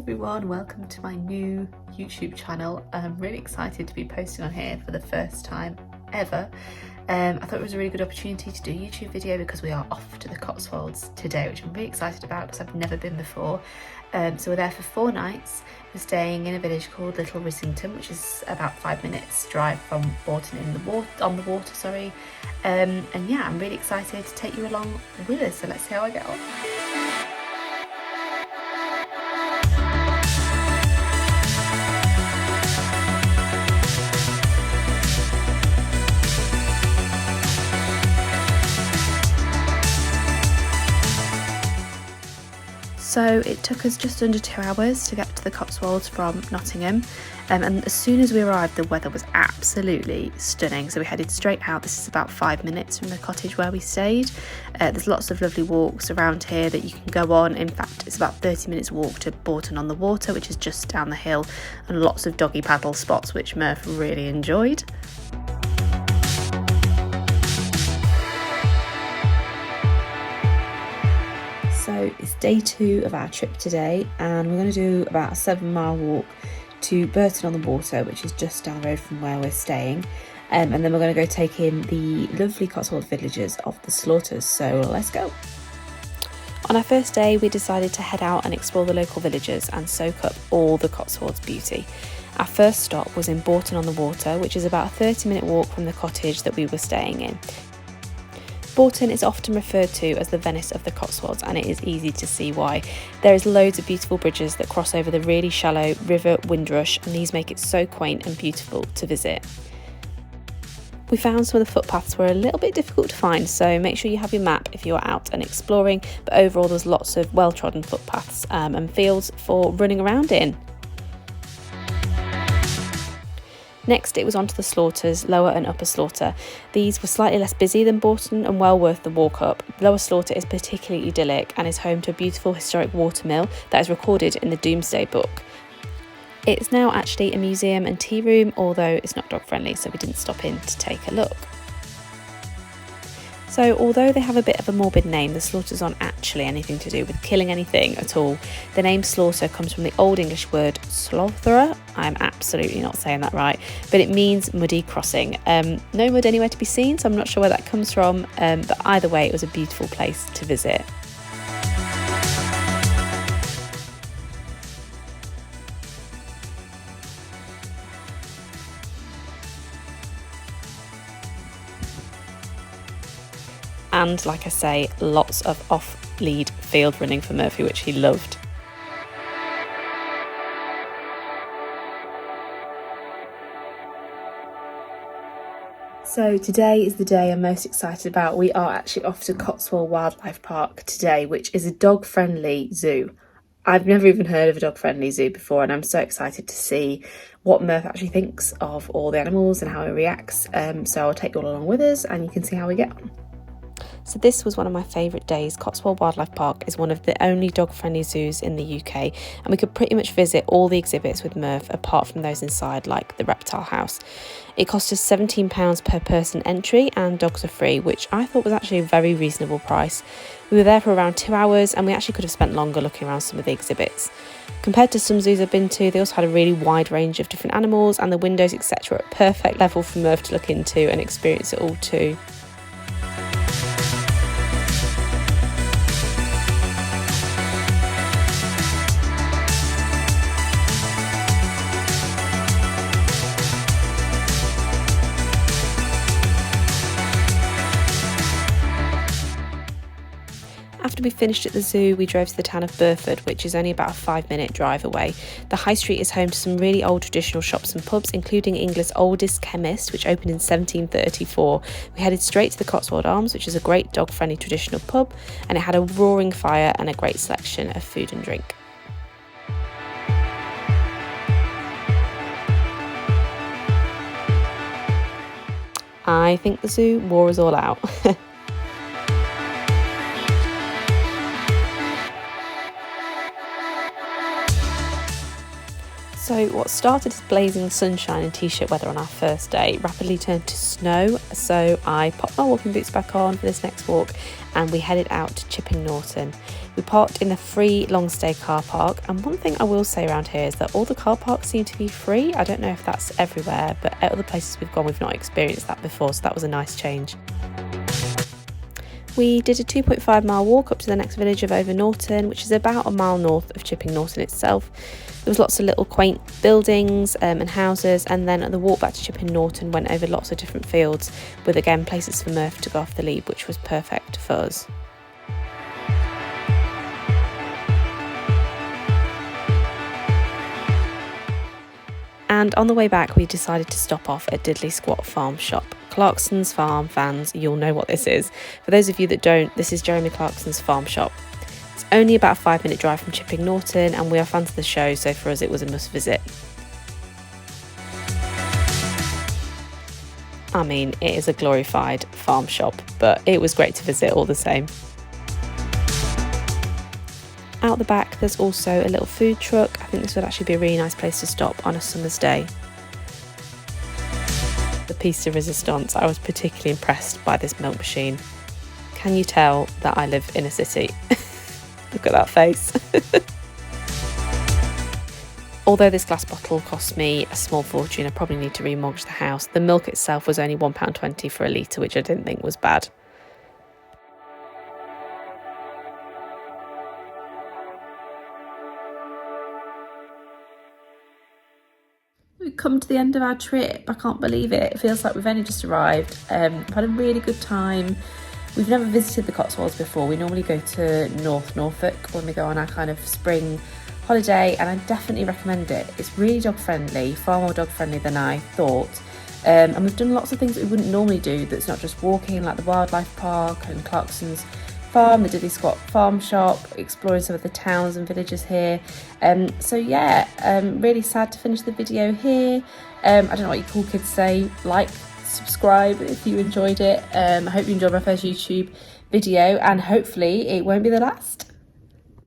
everyone, welcome to my new YouTube channel. I'm really excited to be posting on here for the first time ever. I thought it was a really good opportunity to do a YouTube video because we are off to the Cotswolds today, which I'm really excited about because I've never been before. So we're there for 4 nights. We're staying in a village called Little Rissington, which is about 5 minutes drive from Bourton-on-the-Water, and yeah, I'm really excited to take you along with us, so let's see how I get on. So it took us just under 2 hours to get to the Cotswolds from Nottingham, and as soon as we arrived the weather was absolutely stunning, so we headed straight out. This is about 5 minutes from the cottage where we stayed. There's lots of lovely walks around here that you can go on. In fact, it's about 30 minutes walk to Bourton-on-the-Water, which is just down the hill, and lots of doggy paddle spots which Murph really enjoyed. So it's day 2 of our trip today, and we're going to do about a 7-mile walk to Burton-on-the-Water, which is just down the road from where we're staying, and then we're going to go take in the lovely Cotswold villages of the Slaughters, so let's go. On our first day we decided to head out and explore the local villages and soak up all the Cotswolds beauty. Our first stop was in Bourton-on-the-Water, which is about a 30-minute walk from the cottage that we were staying in. Bourton is often referred to as the Venice of the Cotswolds, and it is easy to see why. There is loads of beautiful bridges that cross over the really shallow River Windrush, and these make it so quaint and beautiful to visit. We found some of the footpaths were a little bit difficult to find, so make sure you have your map if you're out and exploring, but overall there's lots of well-trodden footpaths and fields for running around in. Next it was onto the Slaughters, Lower and Upper Slaughter. These were slightly less busy than Bourton and well worth the walk up. Lower Slaughter is particularly idyllic and is home to a beautiful historic water mill that is recorded in the Domesday Book. It's now actually a museum and tea room, although it's not dog friendly, so we didn't stop in to take a look. So although they have a bit of a morbid name, the slaughters aren't actually anything to do with killing anything at all. The name slaughter comes from the Old English word slaughterer. I'm absolutely not saying that right, but it means muddy crossing. No mud anywhere to be seen, so I'm not sure where that comes from, but either way it was a beautiful place to visit. And like I say, lots of off-lead field running for Murphy, which he loved. So today is the day I'm most excited about. We are actually off to Cotswold Wildlife Park today, which is a dog-friendly zoo. I've never even heard of a dog-friendly zoo before, and I'm so excited to see what Murph actually thinks of all the animals and how he reacts. So I'll take you all along with us and you can see how we get on. So this was one of my favourite days. Cotswold Wildlife Park is one of the only dog-friendly zoos in the UK, and we could pretty much visit all the exhibits with Murph apart from those inside, like the reptile house. It cost us £17 per person entry, and dogs are free, which I thought was actually a very reasonable price. We were there for around 2 hours, and we actually could have spent longer looking around some of the exhibits. Compared to some zoos I've been to, they also had a really wide range of different animals, and the windows etc. at perfect level for Murph to look into and experience it all too. After we finished at the zoo, we drove to the town of Burford, which is only about a 5-minute drive away. The high street is home to some really old traditional shops and pubs, including England's oldest chemist, which opened in 1734. We headed straight to the Cotswold Arms, which is a great dog-friendly traditional pub, and it had a roaring fire and a great selection of food and drink. I think the zoo wore us all out. So what started as blazing sunshine and t-shirt weather on our first day rapidly turned to snow, so I popped my walking boots back on for this next walk and we headed out to Chipping Norton. We parked in the free long stay car park, and one thing I will say around here is that all the car parks seem to be free. I don't know if that's everywhere, but at other places we've gone we've not experienced that before, so that was a nice change. We did a 2.5 mile walk up to the next village of Over Norton, which is about a mile north of Chipping Norton itself. There was lots of little quaint buildings and houses, and then the walk back to Chipping Norton went over lots of different fields with again places for Murph to go off the lead, which was perfect for us. And on the way back we decided to stop off at Diddley Squat Farm Shop. Clarkson's farm fans, you'll know what this is. For those of you that don't, this is Jeremy Clarkson's farm shop. It's only about a 5-minute drive from Chipping Norton, and we are fans of the show, so for us it was a must visit. I mean, it is a glorified farm shop, but it was great to visit all the same. Out the back there's also a little food truck. I think this would actually be a really nice place to stop on a summer's day. The piece de resistance, I was particularly impressed by this milk machine. Can you tell that I live in a city? Look at that face. Although this glass bottle cost me a small fortune, I probably need to remortgage the house. The milk itself was only £1.20 for a litre, which I didn't think was bad. We've come to the end of our trip. I can't believe it. It feels like we've only just arrived. We've had a really good time. We've never visited the Cotswolds before. We normally go to North Norfolk when we go on our kind of spring holiday, and I definitely recommend it. It's really dog friendly, far more dog friendly than I thought. And we've done lots of things that we wouldn't normally do that's not just walking, like the wildlife park and Clarkson's farm, the Diddley Squat farm shop, exploring some of the towns and villages here. So yeah, really sad to finish the video here. I don't know what you cool kids say, like, subscribe if you enjoyed it. I hope you enjoyed my first YouTube video, and hopefully it won't be the last.